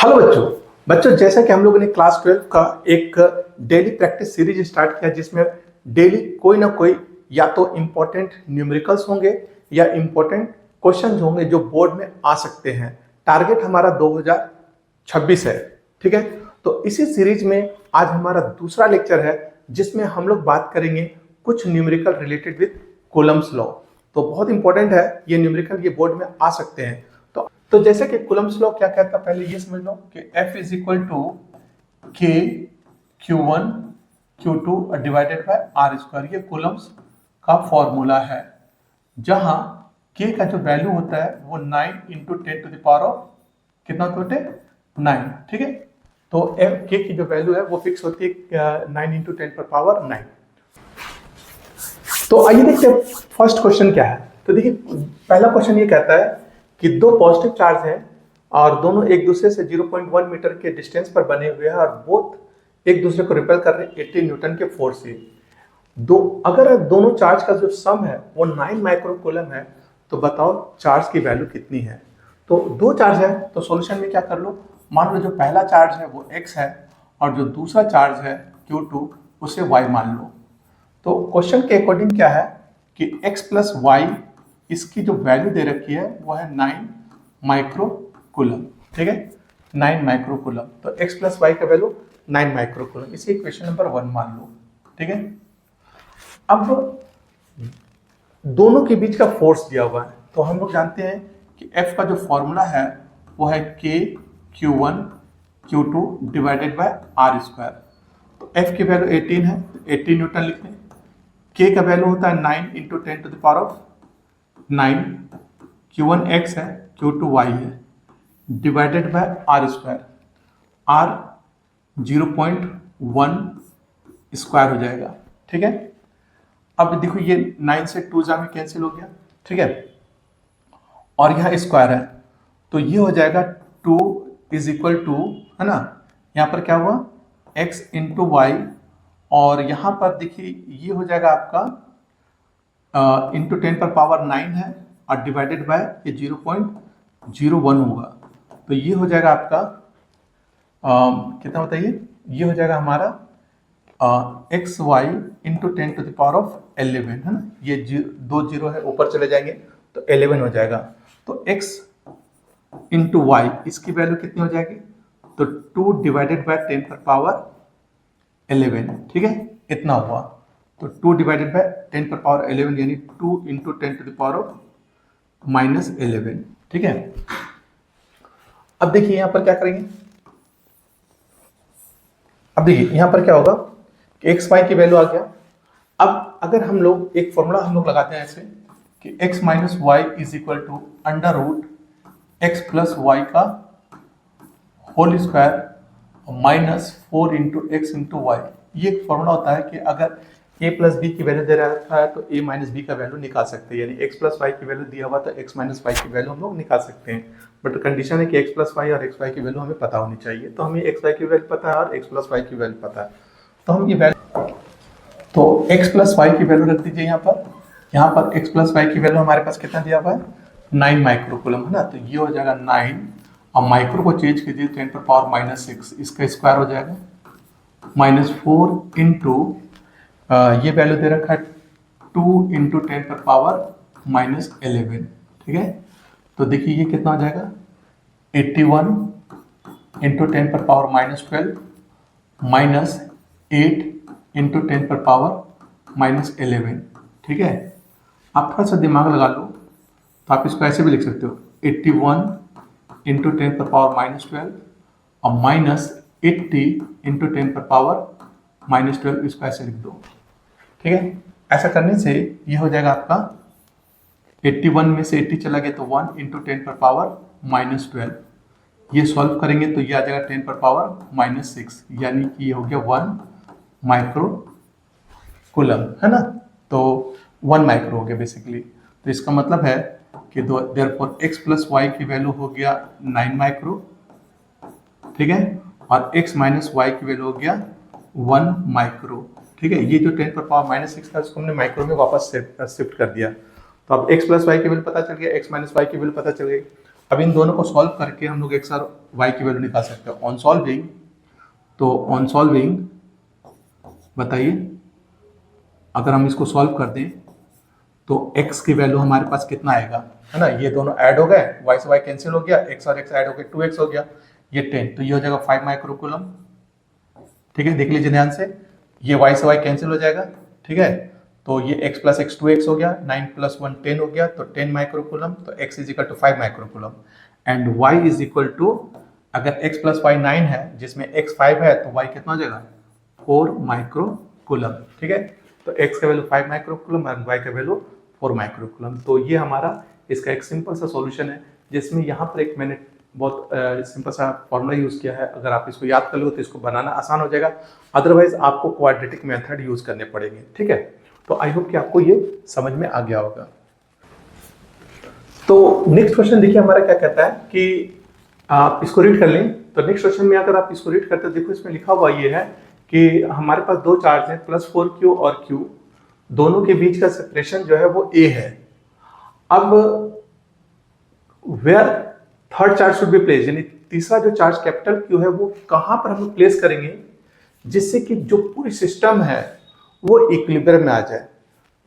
Hello बच्चों। जैसा कि हम लोगों ने क्लास 12 का एक डेली प्रैक्टिस सीरीज स्टार्ट किया जिसमें डेली कोई ना कोई या तो इम्पोर्टेंट न्यूमेरिकल्स होंगे या इम्पोर्टेंट क्वेश्चंस होंगे जो बोर्ड में आ सकते हैं। टारगेट हमारा 2026 है, ठीक है। तो इसी सीरीज में आज हमारा दूसरा लेक्चर है जिसमें हम लोग बात करेंगे कुछ numerical related with Coulomb's law. तो बहुत इंपॉर्टेंट है ये न्यूमेरिकल, ये बोर्ड में आ सकते हैं। तो जैसे कि कूलम्ब्स लॉ क्या कहता है, पहले ये समझ लो कि F इज इक्वल टू के Q1 Q2 divided by r square. ये कूलम्ब्स का फॉर्मूला है जहां K का जो वैल्यू होता है वो 9 into 10 to the power of कितना होते हैं 9, ठीक है। तो K की जो वैल्यू है वो फिक्स होती है 9 इंटू 10 पर पावर 9। तो आइए देखते हैं फर्स्ट क्वेश्चन क्या है। तो देखिए पहला क्वेश्चन ये कहता है कि दो पॉजिटिव चार्ज हैं और दोनों एक दूसरे से 0.1 मीटर के डिस्टेंस पर बने हुए हैं और बोथ एक दूसरे को रिपेल कर रहे हैं 80 न्यूटन के फोर्स से। अगर दोनों चार्ज का जो सम है वो 9 माइक्रोकूलम है तो बताओ चार्ज की वैल्यू कितनी है। तो दो चार्ज है तो सॉल्यूशन में क्या कर लो, मान लो जो पहला चार्ज है वो x है और जो दूसरा चार्ज है Q2 उसे y मान लो। तो क्वेश्चन के अकॉर्डिंग क्या है कि x प्लस वाई इसकी जो वैल्यू दे रखी है वो है 9 माइक्रोकूलम, ठीक है, 9 माइक्रोकूलम। तो x प्लस वाई का वैल्यू 9 माइक्रोकूलम, इसे इक्वेशन नंबर 1 मान लो, ठीक है। अब दोनों के बीच का फोर्स दिया हुआ है तो हम लोग जानते हैं कि F का जो फॉर्मूला है वो है K Q1 Q2 divided by r square. तो F की वैल्यू 18 है, 18 न्यूटन लिख लें। K का वैल्यू होता है 9 into 10 to the power of 9, Q1 x है Q2 y है divided by r square. R 0.1 square हो जाएगा, ठीक है। अब देखो ये 9 से 2 जा में कैंसिल हो गया, ठीक है, और यहाँ स्क्वायर है तो ये हो जाएगा 2 इज इक्वल टू, है ना, यहाँ पर क्या हुआ x इंटू वाई और यहाँ पर देखिए ये हो जाएगा आपका इंटू 10 पर पावर 9 है और डिवाइडेड बाय ये 0.01 होगा। तो ये हो जाएगा आपका कितना बताइए, ये हो जाएगा हमारा x y into 10 to the power of 11, है ना। ये दो जीरो है ऊपर चले जाएंगे तो 11 हो जाएगा। तो x इंटू वाई इसकी वैल्यू कितनी हो जाएगी, तो 2 डिवाइडेड बाय 10 पर पावर 11, ठीक है, इतना हुआ। तो 2 डिवाइडेड बाय 10 पर पावर 11 यानी 2 into 10 to the power of -11, ठीक है। अब देखिए यहां पर क्या करेंगे, अब देखिए यहां पर क्या होगा कि एक्स वाई की वैल्यू आ गया। अब अगर हम लोग एक फॉर्मूला हम लोग लगाते हैं ऐसे कि x minus Y is equal to under root X plus Y का whole square -4 into X into Y. ये एक फॉर्मूला होता है कि अगर a प्लस बी की वैल्यू दे रखा है तो a माइनस बी का वैल्यू निकाल सकते हैं, यानी x प्लस वाई की वैल्यू दिया हुआ तो x माइनस वाई की वैल्यू हम लोग निकाल सकते हैं। बट कंडीशन है कि x प्लस वाई और x वाई की वैल्यू हमें पता होनी चाहिए। तो हमें x वाई की वैल्यू पता है और x प्लस वाई की वैल्यू पता है, तो हम ये वैल्यू, तो x प्लस वाई की वैल्यू रख दीजिए यहाँ पर x प्लस वाई की वैल्यू हमारे पास कितना दिया हुआ है 9 माइक्रोकूलम, है ना। तो ये हो जाएगा 9 और माइक्रो को चेंज कीजिए 10 पर पावर -6, इसका स्क्वायर हो जाएगा -4 इंटू ये वैल्यू दे रखा है 2 इंटू 10 पर पावर -11, ठीक है। तो देखिए ये कितना हो जाएगा 81 इंटू 10 पर पावर -12 -8 इंटू 10 पर पावर -11, ठीक है। आप थोड़ा सा दिमाग लगा लो तो आप इसको ऐसे भी लिख सकते हो 81 इंटू 10 पर पावर -12 और -80 इंटू 10 पर पावर -12, इसको ऐसे लिख दो, ठीक है। ऐसा करने से ये हो जाएगा आपका 81 में से 80 चला गया तो 1 इंटू 10 पर पावर -12। ये सॉल्व करेंगे तो ये आ जाएगा 10 पर पावर -6, यानी कि ये हो गया 1 माइक्रो कूलम, है ना। तो 1 माइक्रो हो गया बेसिकली। तो इसका मतलब है कि देयरफॉर x प्लस वाई की वैल्यू हो गया 9 माइक्रो, ठीक है, और x माइनस वाई की वैल्यू हो गया 1 माइक्रो, ठीक है। ये जो 10 पर पावर -6 था उसको हमने माइक्रो में वापस शिफ्ट कर दिया। तो अब x प्लस वाई की वैल्यू पता चल गया, x माइनस वाई की वैल्यू पता चल गई। अब इन दोनों को सॉल्व करके हम लोग एक्स और वाई की वैल्यू निकाल सकते हैं। ऑन सॉल्विंग, तो ऑन सॉल्विंग बताइए, अगर हम इसको सॉल्व कर दें तो x की वैल्यू हमारे पास कितना आएगा, है ना, ये दोनों ऐड हो गए, y से y कैंसिल हो गया, x और x ऐड हो गए, 2x हो गया, ये 10, तो ये हो जाएगा 5 माइक्रोकूलम। ठीक है, देख लीजिए ध्यान से, ये y से y कैंसिल हो जाएगा। ठीक है, तो ये x प्लस x 2x हो गया, 9 प्लस 1 10 हो गया, तो 10 माइक्रोकूलम, तो x is equal to 5 microcoulomb and y is equal to, अगर x प्लस y 9 है जिसमें x 5 है तो y कितना हो जाएगा 4 माइक्रोकूलम। ठीक है, तो x का वैल्यू 5 माइक्रोकूलम और y का वैल्यू 4 माइक्रोकूलम। तो ये हमारा इसका एक सिंपल सा सॉल्यूशन है, जिसमें यहाँ पर एक मैंने बहुत सिंपल सा फॉर्मूला यूज़ किया है। अगर आप इसको याद कर लो तो इसको बनाना आसान हो जाएगा, अदरवाइज आपको क्वाड्रेटिक मेथड यूज़ करने पड़ेंगे। ठीक है, तो आई होप कि आपको ये समझ में आ गया होगा। तो नेक्स्ट क्वेश्चन देखिए हमारा क्या कहता है कि आप इसको रीड कर लें। तो नेक्स्ट क्वेश्चन में अगर आप इसको रीड करते हो, देखो इसमें लिखा हुआ ये है कि हमारे पास दो चार्ज हैं +4q और q, दोनों के बीच का सेपरेशन जो है वो a है। अब where third charge should be place, यानी तीसरा जो चार्ज कैपिटल Q है वो कहां पर हम प्लेस करेंगे जिससे कि जो पूरी सिस्टम है वो इक्विलिब्रियम में आ जाए।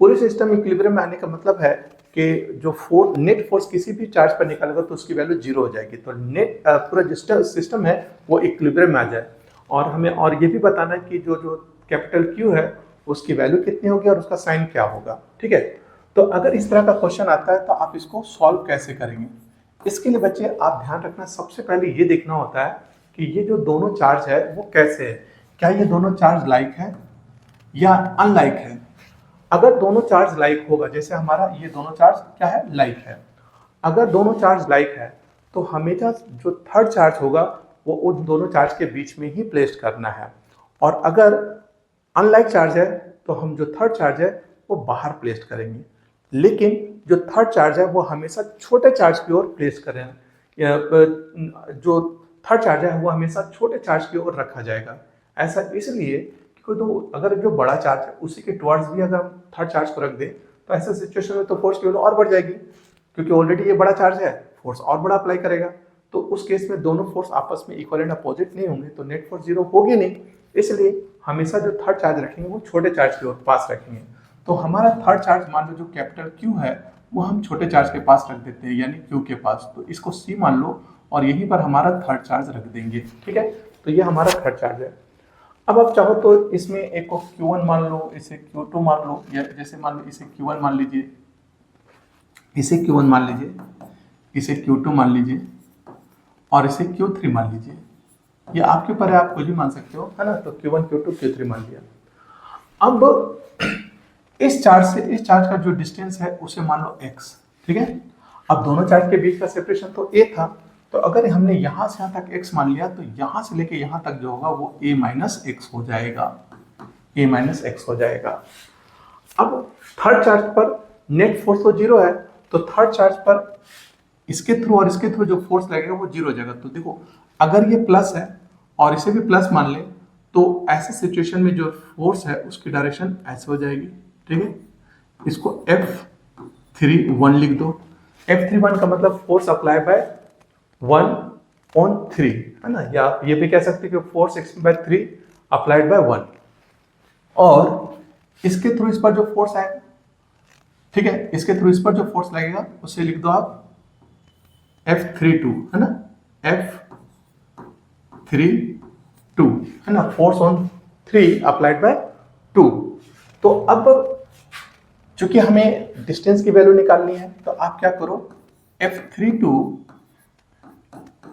पूरी सिस्टम इक्विलिब्रियम में आने का मतलब है कि जो नेट फोर्स किसी भी चार्ज पर निकालेगा तो उसकी वैल्यू 0 हो जाएगी, तो नेट पूरा जो सिस्टम है वो इक्विलिब्रियम में आ जाए। और हमें और ये भी बताना है कि जो जो कैपिटल Q है उसकी वैल्यू कितनी होगी और उसका साइन क्या होगा। ठीक है, तो अगर इस तरह का क्वेश्चन आता है तो आप इसको सॉल्व कैसे करेंगे, इसके लिए बच्चे आप ध्यान रखना, सबसे पहले ये देखना होता है कि ये जो दोनों चार्ज है वो कैसे है, क्या ये दोनों चार्ज लाइक है या अनलाइक है। अगर दोनों चार्ज लाइक होगा, जैसे हमारा ये दोनों चार्ज क्या है, लाइक है, अगर दोनों चार्ज लाइक है तो हमेशा जो थर्ड चार्ज होगा वो उन दोनों चार्ज के बीच में ही प्लेस करना है, और अगर अनलाइक चार्ज है तो हम जो थर्ड चार्ज है वो बाहर प्लेस करेंगे, लेकिन जो थर्ड चार्ज है वो हमेशा छोटे चार्ज की ओर प्लेस करें, जो थर्ड चार्ज है वो हमेशा छोटे चार्ज की ओर रखा जाएगा। ऐसा इसलिए क्योंकि तो अगर जो बड़ा चार्ज है उसी के टुवर्ड्स भी अगर हम थर्ड चार्ज को रख दें तो ऐसा सिचुएशन में तो फोर्स की वैल्यू और बढ़ जाएगी, क्योंकि ऑलरेडी ये बड़ा चार्ज है, फोर्स और बड़ा अप्लाई करेगा, तो उस केस में दोनों फोर्स आपस में इक्वल एंड अपोजिट नहीं होंगे, तो नेट फोर्स 0 होगी नहीं। इसलिए हमेशा जो थर्ड चार्ज रखेंगे वो छोटे चार्ज की ओर पास रखेंगे। तो हमारा थर्ड चार्ज मान लो जो कैपिटल Q है वो हम छोटे चार्ज के पास रख देते हैं, यानी Q के पास, तो इसको C मान लो और यहीं पर हमारा थर्ड चार्ज रख देंगे। ठीक है, तो ये हमारा थर्ड चार्ज है। अब आप चाहो तो इसमें एक को Q1 मान लो, इसे Q2 मान लो, या जैसे मान लो इसे Q1 मान लीजिए, इसे Q1 मान लीजिए, इसे Q2 मान लीजिए और इसे Q3 मान लीजिए। ये आपके ऊपर है, आप कुछ भी मान सकते हो, है ना। तो Q1 Q2 Q3 मान लिया। अब इस चार्ज से इस चार्ज का जो डिस्टेंस है उसे मान लो x। ठीक है, अब दोनों चार्ज के बीच का सेपरेशन तो a था, तो अगर हमने यहां से यहां तक x मान लिया तो यहां से लेके यहां तक जो होगा वो a माइनस x हो जाएगा, a माइनस x हो जाएगा। अब थर्ड चार्ज पर नेट फोर्स तो 0 है, तो थर्ड चार्ज पर इसके थ्रू और इसके थ्रू जो फोर्स लगेगा वो 0 हो जाएगा। तो देखो अगर ये प्लस है और इसे भी प्लस मान ले तो ऐसे सिचुएशन में जो फोर्स है उसकी डायरेक्शन ऐसे हो जाएगी। ठीक है, इसको F31 लिख दो। F31 का मतलब फोर्स अप्लाई बाय 1/3, है ना, या ये भी कह सकते हैं कि फोर्स x/3 अप्लाइड बाय 1, और इसके थ्रू इस पर जो फोर्स आएगा, ठीक है, इसके थ्रू इस पर जो फोर्स लगेगा उसे लिख दो आप F32, है ना, F32, है ना, फोर्स ऑन 3 अप्लाइड बाय 2। तो अब चूंकि हमें डिस्टेंस की वैल्यू निकालनी है तो आप क्या करो, F32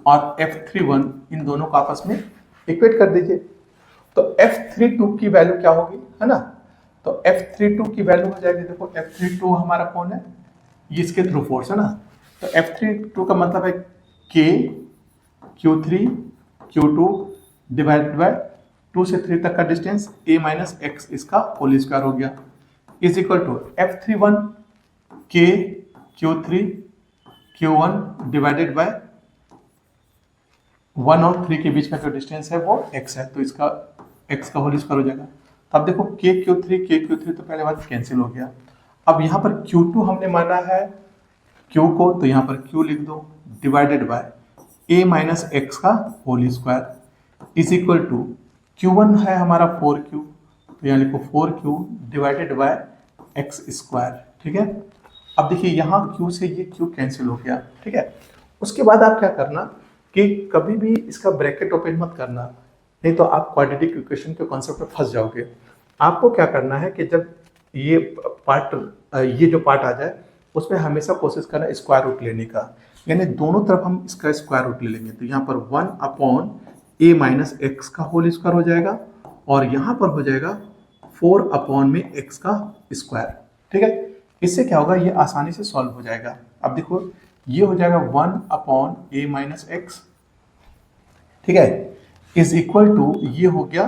और F31 इन दोनों को आपस में इक्वेट कर दीजिए। तो F32 की वैल्यू क्या होगी, है ना, तो F32 की वैल्यू हो जाएगी, देखो F32 हमारा कौन है, ये इसके थ्रू फोर्स है ना, तो F32 का मतलब है K Q3 Q2 divided bye 2 से 3 तक का डिस्टेंस a माइनस एक्स, इसका होल स्क्वायर हो गया, is equal to F31 K Q3 Q1 divided by 1 और 3 के बीच का जो डिस्टेंस है वो x है, तो इसका x का होल स्क्वायर हो जाएगा। तो अब देखो K Q3 तो पहले बात कैंसिल हो गया। अब यहाँ पर Q2 हमने माना है Q को, तो यहाँ पर Q लिख दो divided by a minus X का whole square is equal to Q1 है हमारा 4Q, तो यहाँ लिखो 4Q divided by x square. ठीक है, अब देखिए यहाँ Q से ये Q कैंसिल हो गया। ठीक है, उसके बाद आप क्या करना कि कभी भी इसका ब्रैकेट ओपन मत करना, नहीं तो आप क्वाड्रेटिक इक्वेशन के कॉन्सेप्ट में फंस जाओगे। आपको क्या करना है कि जब ये जो पार्ट आ जाए उसमें हमेशा कोशिश करना स्क्वायर रूट लेने का, यानी दोनों तरफ हम इसका स्क्वायर रूट ले लेंगे। तो यहाँ पर 1/a माइनस एक्स का होल स्क्वायर हो जाएगा और यहाँ पर हो जाएगा 4 में x का स्क्वायर। ठीक है, इससे क्या होगा, ये आसानी से सॉल्व हो जाएगा। अब देखो ये हो जाएगा 1/a माइनस एक्स, ठीक है, इज इक्वल टू ये हो गया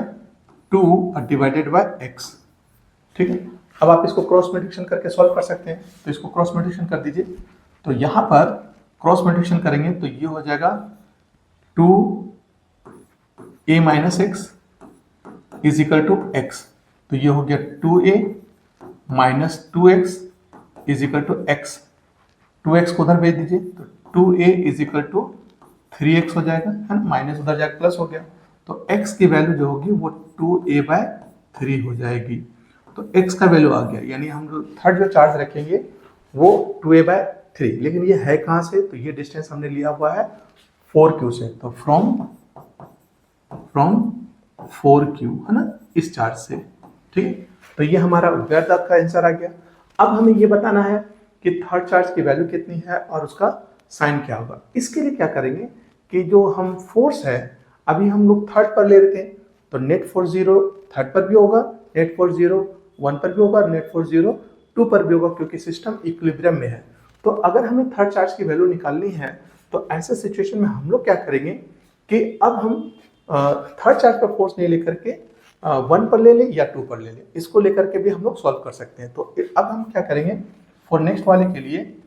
2 डिवाइडेड बाय x। ठीक है, अब आप इसको क्रॉस मल्टीप्लिकेशन करके सॉल्व कर सकते हैं, तो इसको क्रॉस मल्टीप्लिकेशन कर दीजिए। तो यहाँ पर क्रॉस मल्टीप्लिकेशन करेंगे तो ये हो जाएगा 2a minus x is equal to x, तो ये हो गया 2a minus 2x is equal to x। 2x को उधर भेज दीजिए तो 2a is equal to 3x हो जाएगा, है ना, माइनस उधर जाकर प्लस हो गया, तो x की वैल्यू जो होगी वो 2a/3 हो जाएगी। तो x का वैल्यू आ गया, यानी हम जो थर्ड जो चार्ज रखेंगे वो 2a/3, लेकिन ये है कहाँ से, तो ये डिस्टेंस हमने लिया हुआ है 4Q से, तो फ्रॉम 4Q, है ना, इस चार्ज से। ठीक है, तो ये हमारा व्यर्थ का आंसर आ गया। अब हमें ये बताना है कि थर्ड चार्ज की वैल्यू कितनी है और उसका साइन क्या होगा। इसके लिए क्या करेंगे कि जो हम फोर्स है अभी हम लोग थर्ड पर ले रहे थे, तो नेट फोर्स 0 थर्ड पर भी होगा, नेट फोर्स 0 1 पर भी होगा, नेट फोर्स 0 2 पर भी होगा, क्योंकि सिस्टम इक्विलिब्रियम में है। तो अगर हमें थर्ड चार्ज की वैल्यू निकालनी है तो ऐसे सिचुएशन में हम लोग क्या करेंगे कि अब हम थर्ड चार्ज पर फोर्स नहीं लेकर के 1 पर ले लें या 2 पर ले लें, इसको लेकर के भी हम लोग सॉल्व कर सकते हैं। तो अब हम क्या करेंगे, फॉर नेक्स्ट वाले के लिए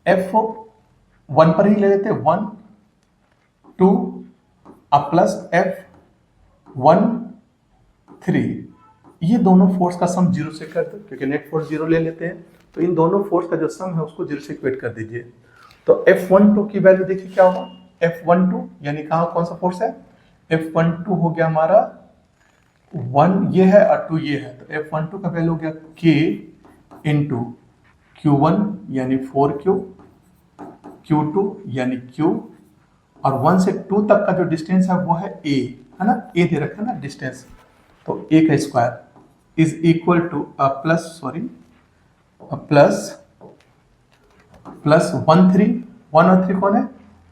F1 पर ही ले लेते हैं, 1 2 अब प्लस F1 3, ये दोनों फोर्स का सम 0 से कर दो, क्योंकि नेट फोर्स 0 ले लेते हैं, तो इन दोनों फोर्स का जो सम है उसको 0 से इक्वेट कर दीजिए। तो F12 की वैल्यू देखिए क्या होगा, F12 यानी कहाँ कौन सा फोर्स है, F12 हो गया हमारा 1 ये है और 2 ये है, तो F12 का वैल्यू हो गया K इंटू Q1 यानी 4Q, Q2 यानी Q, और 1 से 2 तक का जो डिस्टेंस है वो है A, है ना, A दे रखा है ना डिस्टेंस, तो A का square is equal two plus 1 3, 1 और 3 कौन है,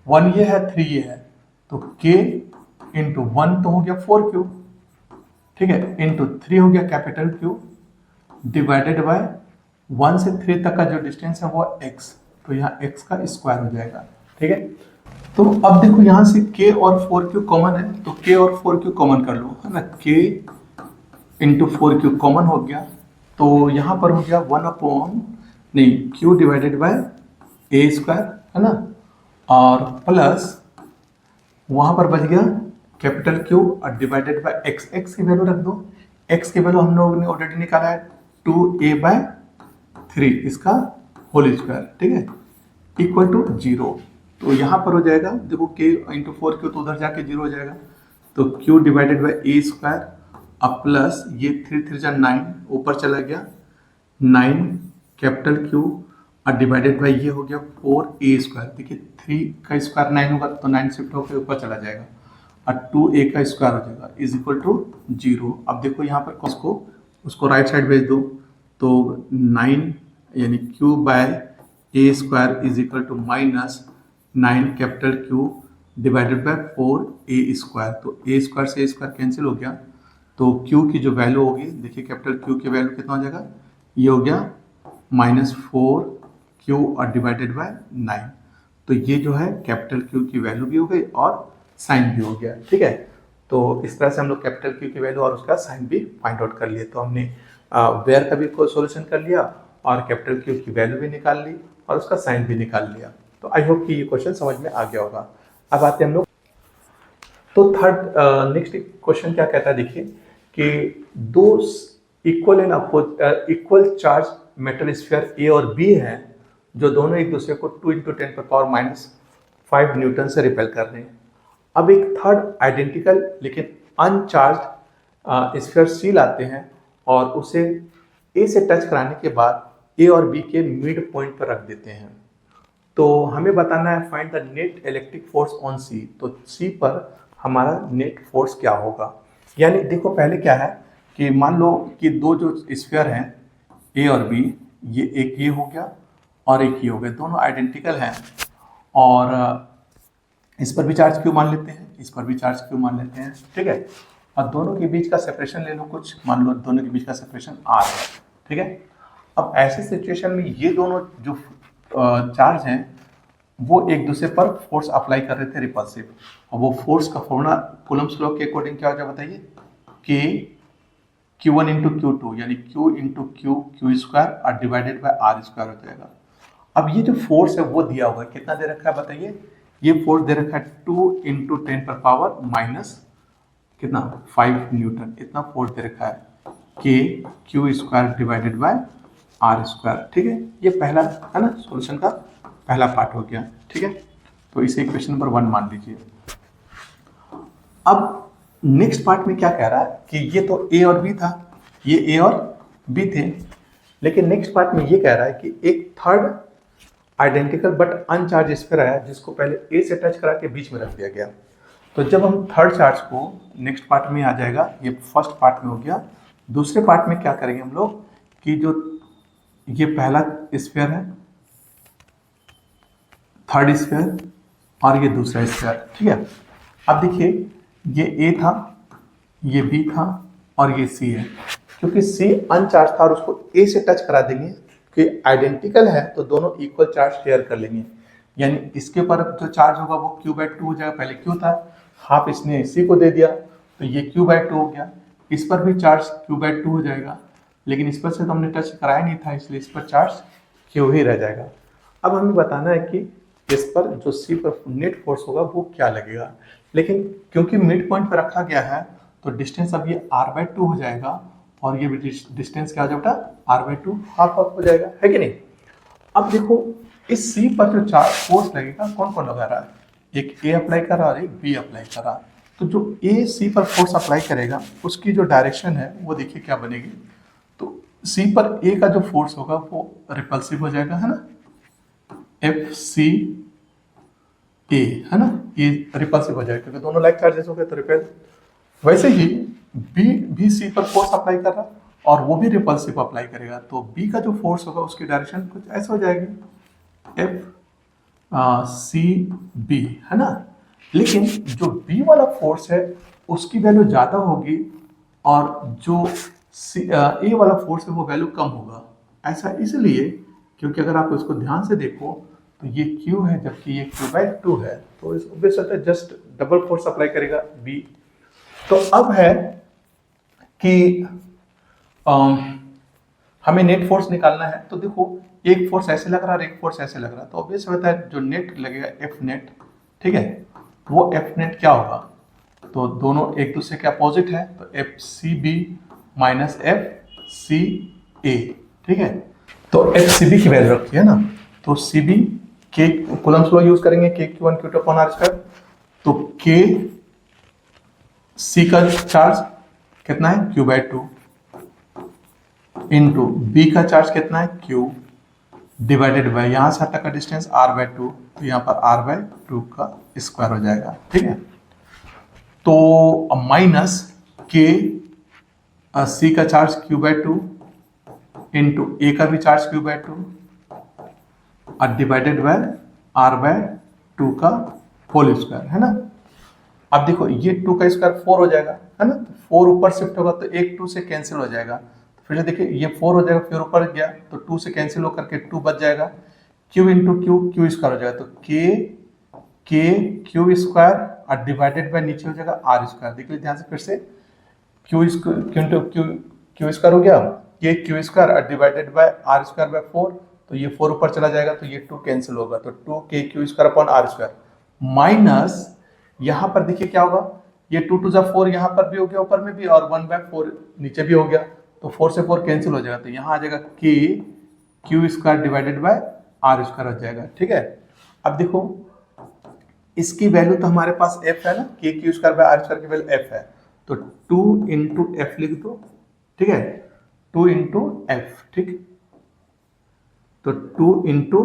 1 ये है 3 ये है, तो K इंटू 1 तो हो गया 4Q, ठीक है, इंटू 3 हो गया कैपिटल Q, डिवाइडेड बाय 1 से 3 तक का जो डिस्टेंस है वो x, तो यहाँ x का स्क्वायर हो जाएगा। ठीक है, तो अब देखो यहाँ से k और 4Q कॉमन है, तो k और 4Q कॉमन कर लो, है ना, k इंटू 4Q कॉमन हो गया, तो यहाँ पर हो गया 1 q divided by a square, है ना, और प्लस वहाँ पर बच गया कैपिटल Q और डिवाइडेड बाय x, x की वैल्यू रख दो, x की वैल्यू हम लोगों ने ऑलरेडी निकाला है 2a/3 इसका होल स्क्वायर, ठीक है, इक्वल टू 0। तो यहाँ पर हो जाएगा, देखो k इंटू 4Q तो उधर जाके 0 हो जाएगा, तो q divided by a square अब प्लस ये 3 3 जा 9 ऊपर चला गया 9 कैपिटल Q और डिवाइडेड बाय ये हो गया 4a स्क्वायर। देखिए 3 का स्क्वायर 9 होगा तो 9 शिफ्ट होकर ऊपर चला जाएगा और 2a का स्क्वायर हो जाएगा इज इक्वल टू 0। अब देखो यहाँ पर उसको राइट साइड भेज दो, तो 9 यानी q by a square is equal to minus 9 capital Q divided by 4a square, तो a स्क्वायर से a स्क्वायर कैंसिल हो गया, तो q की जो वैल्यू होगी, देखिए कैपिटल Q की वैल्यू कितना हो जाएगा, ये हो गया -4q और डिवाइडेड बाय 9, तो ये जो है कैपिटल Q की वैल्यू भी हो गई और साइन भी हो गया। ठीक है, तो इस तरह से हम लोग कैपिटल Q की वैल्यू और उसका साइन भी फाइंड आउट कर लिए। तो हमने वेयर का भी सॉल्यूशन कर लिया और कैपिटल Q की वैल्यू भी निकाल ली और उसका साइन भी निकाल लिया। तो आई होप कि ये क्वेश्चन समझ में आ गया होगा। अब आते हैं हम लोग, तो थर्ड नेक्स्ट क्वेश्चन क्या कहता है, देखिए कि दो equal charge metal sphere A और B हैं, जो दोनों एक दूसरे को 2 × 10⁻⁵ न्यूटन से रिपेल कर रहे हैं। अब एक थर्ड आइडेंटिकल लेकिन अनचार्ज स्फीयर सी लाते हैं और उसे ए से टच कराने के बाद ए और बी के मिड पॉइंट पर रख देते हैं। तो हमें बताना है find the net electric force on C. तो सी पर हमारा नेट फोर्स क्या होगा। यानी देखो पहले क्या है कि मान लो कि दो जो स्फीयर हैं ए और बी, ये एक ये हो गया और एक ये हो गया, दोनों आइडेंटिकल हैं और इस पर भी चार्ज क्यू मान लेते हैं, इस पर भी चार्ज क्यू मान लेते हैं, ठीक है। और दोनों के बीच का सेपरेशन ले लो कुछ, मान लो दोनों के बीच का सेपरेशन आर है, ठीक है। अब ऐसे सिचुएशन में ये दोनों जो चार्ज हैं वो एक दूसरे पर फोर्स अप्लाई कर रहे थे रिपल्सिव, और वो फोर्स का फॉर्मूला कूलम्ब्स लॉ के अकॉर्डिंग क्या हो जाए बताइए, कि Q1 × Q2 यानी Q × Q² और डिवाइडेड बाय R² हो जाएगा। अब ये जो फोर्स है वो दिया हुआ है, कितना दे रखा है बताइए, ये फोर्स दे रखा है 2 × 10⁻⁻ कितना 5 न्यूटन, इतना फोर्स दे रखा है Q² डिवाइडेड बाय R², ठीक है। ये पहला है ना, सॉल्यूशन का पहला पार्ट हो गया, ठीक है। तो इसे इक्वेशन नंबर 1 मान लीजिए। अब नेक्स्ट पार्ट में क्या कह रहा है कि ये तो ए और बी था, ये ए और बी थे, लेकिन नेक्स्ट पार्ट में ये कह रहा है कि एक थर्ड आइडेंटिकल बट अनचार्ज स्फीयर आया जिसको पहले ए से टच करा के बीच में रख दिया गया। तो जब हम थर्ड चार्ज को नेक्स्ट पार्ट में आ जाएगा, ये फर्स्ट पार्ट में हो गया। दूसरे पार्ट में क्या करेंगे हम लोग कि जो ये पहला स्फीयर है, थर्ड स्फीयर, और ये दूसरा स्फीयर, ठीक है। अब देखिए ये ए था, ये बी था और ये सी है। क्योंकि सी अनचार्ज था और उसको ए से टच करा देंगे कि आइडेंटिकल है तो दोनों इक्वल चार्ज शेयर कर लेंगे, यानी इसके ऊपर जो चार्ज होगा वो Q/2 हो जाएगा। पहले Q था, हाफ इसने सी को दे दिया तो ये Q/2 हो गया। इस पर भी चार्ज Q/2 हो जाएगा, लेकिन इस पर से तो हमने टच कराया नहीं था, इसलिए इस पर चार्ज Q ही रह जाएगा। अब हमें बताना है कि इस पर जो सी पर नेट फोर्स होगा वो क्या लगेगा, लेकिन क्योंकि मिड पॉइंट पर रखा गया है तो डिस्टेंस अब ये R/2 हो जाएगा और ये डिस्टेंस क्या हो जाएगा, R/2 हाफ हाफ हो जाएगा, है कि नहीं। अब देखो इस सी पर जो चार्ज फोर्स लगेगा कौन कौन लगा रहा है, एक ए अप्लाई कर रहा है और एक बी अप्लाई कर रहा है। तो जो ए सी पर फोर्स अप्लाई करेगा उसकी जो डायरेक्शन है वो देखिए क्या बनेगी। तो सी पर ए का जो फोर्स होगा वो रिपल्सिव हो जाएगा, है ना, FC A, है ना, ये रिपल्सिव हो जाएगा क्योंकि दोनों लाइक चार्जेस हो गए तो रिपेल। वैसे ही बी सी पर फोर्स अप्लाई कर रहा और वो भी रिपल्सिव अप्लाई करेगा, तो बी का जो फोर्स होगा उसकी डायरेक्शन कुछ ऐसा हो जाएगी FCB, है ना। लेकिन जो बी वाला फोर्स है उसकी वैल्यू ज़्यादा होगी और जो ए वाला फोर्स है वो वैल्यू कम होगा। ऐसा इसलिए क्योंकि अगर आप इसको ध्यान से देखो तो ये Q है जबकि ये Q/2 है, तो इस obviously just double force apply करेगा B। तो अब है कि हमें नेट फोर्स निकालना है। तो देखो एक फोर्स ऐसे लग रहा है और एक फोर्स ऐसे लग रहा है, तो ऑब्वियस होता है जो नेट लगेगा F नेट, ठीक है, वो F नेट क्या होगा, तो दोनों एक दूसरे के अपोजिट है, तो FCB माइनस FCA, ठीक है। तो FCB की वैल्यू रखी है ना, तो CB के कूलम्ब्स लॉ यूज करेंगे, Q1 Q2/R²। तो K C का चार्ज कितना है Q/2 इंटू B का चार्ज कितना है Q डिवाइडेड बाय यहां से तक का डिस्टेंस R/2, तो यहाँ पर R/2 का स्क्वायर हो जाएगा, ठीक है। तो माइनस K C का चार्ज Q/2 इंटू A का भी चार्ज Q/2 और डिवाइडेड बाय R/2 का होल स्क्वायर, है ना। अब देखो ये 2 का स्क्वायर 4 हो जाएगा, है ना, 4 ऊपर शिफ्ट होगा तो एक 2 से कैंसिल हो जाएगा। फिर देखिए ये 4 हो जाएगा, फिर ऊपर गया तो 2 से कैंसिल होकर के 2 बच जाएगा, Q इंटू Q स्क्वायर हो जाएगा, तो K Q स्क्वायर और डिवाइडेड बाय नीचे हो जाएगा R²। देखिए ध्यान से फिर से Q स्क्वायर हो गया, K Q स्क्वायर और डिवाइडेड बाय R²/4, तो ये 4 ऊपर चला जाएगा तो ये 2 कैंसिल होगा, तो 2K Q² माइनस यहाँ पर देखिए क्या होगा, ये 2 2 4 यहाँ पर भी हो गया ऊपर में भी और 1/4 नीचे भी हो गया, तो 4 से 4 कैंसिल हो जाएगा, तो यहाँ आ जाएगा K Q² divided by r square हो जाएगा। ठीक है, अब देखो इसकी वैल्यू तो हमारे पास एफ है ना, K Q square by r square की वैल्यू एफ है, तो 2 इंटू एफ लिख दो। ठीक है, 2 इंटू एफ, ठीक, तो 2 इंटू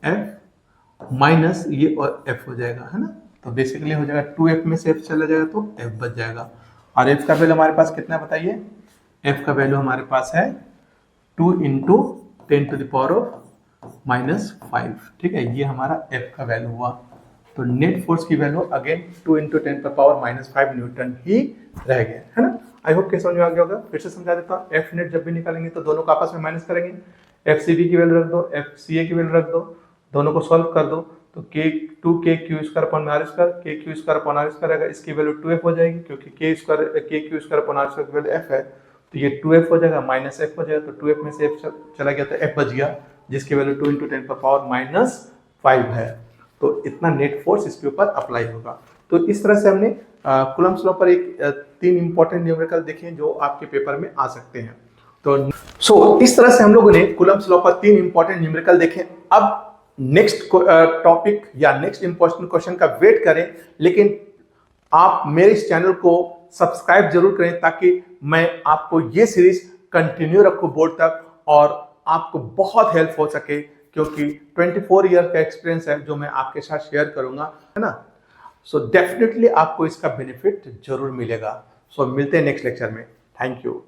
एफ माइनस ये और एफ हो जाएगा, है ना, तो बेसिकली हो जाएगा 2f में से एफ चला जाएगा तो f बच जाएगा। और f का वैल्यू हमारे पास कितना बताइए, f का वैल्यू हमारे पास है 2 into 10 to the power of minus 5। ठीक है, ये हमारा f का वैल्यू हुआ। तो नेट फोर्स की वैल्यू अगेन 2 इंटू 10 पर पावर माइनस 5 न्यूटन ही रह गया, है ना। आई होप समझ में आ गया होगा। फिर से समझा देता हूँ, एफ नेट जब भी निकालेंगे तो दोनों को आपस में माइनस करेंगे, एफ सी बी की वैल्यू रख दो, एफ सी ए की वैल्यू रख दो, दोनों को सॉल्व कर दो, तो के 2k Q square upon R square, K Q square upon R square रहेगा, इसकी वैल्यू 2f हो जाएगी क्योंकि K Q square upon R square की वैल्यू f है, तो ये 2f हो जाएगा, माइनस f हो जाएगा, तो 2f में से f चला गया तो f बच गया, जिसकी वैल्यू 2 इंटू 10 पर पावर माइनस 5 है। तो इतना नेट फोर्स इसके ऊपर अप्लाई होगा। तो इस तरह से हमने कूलम्ब्स लॉ पर एक 3 इंपॉर्टेंट न्यूमेरिकल देखे जो आपके पेपर में आ सकते हैं। तो इस तरह से हम लोगों ने कूलम्ब्स लॉ पर 3 इंपॉर्टेंट न्यूमेरिकल देखे। अब नेक्स्ट टॉपिक या नेक्स्ट इंपॉर्टेंट क्वेश्चन का वेट करें, लेकिन आप मेरे इस चैनल को सब्सक्राइब जरूर करें ताकि मैं आपको ये सीरीज कंटिन्यू रखूं बोर्ड तक और आपको बहुत हेल्प हो सके, क्योंकि 24 ईयर का एक्सपीरियंस है जो मैं आपके साथ शेयर करूंगा, है ना। सो डेफिनेटली आपको इसका बेनिफिट जरूर मिलेगा। सो मिलते हैं नेक्स्ट लेक्चर में। Thank you.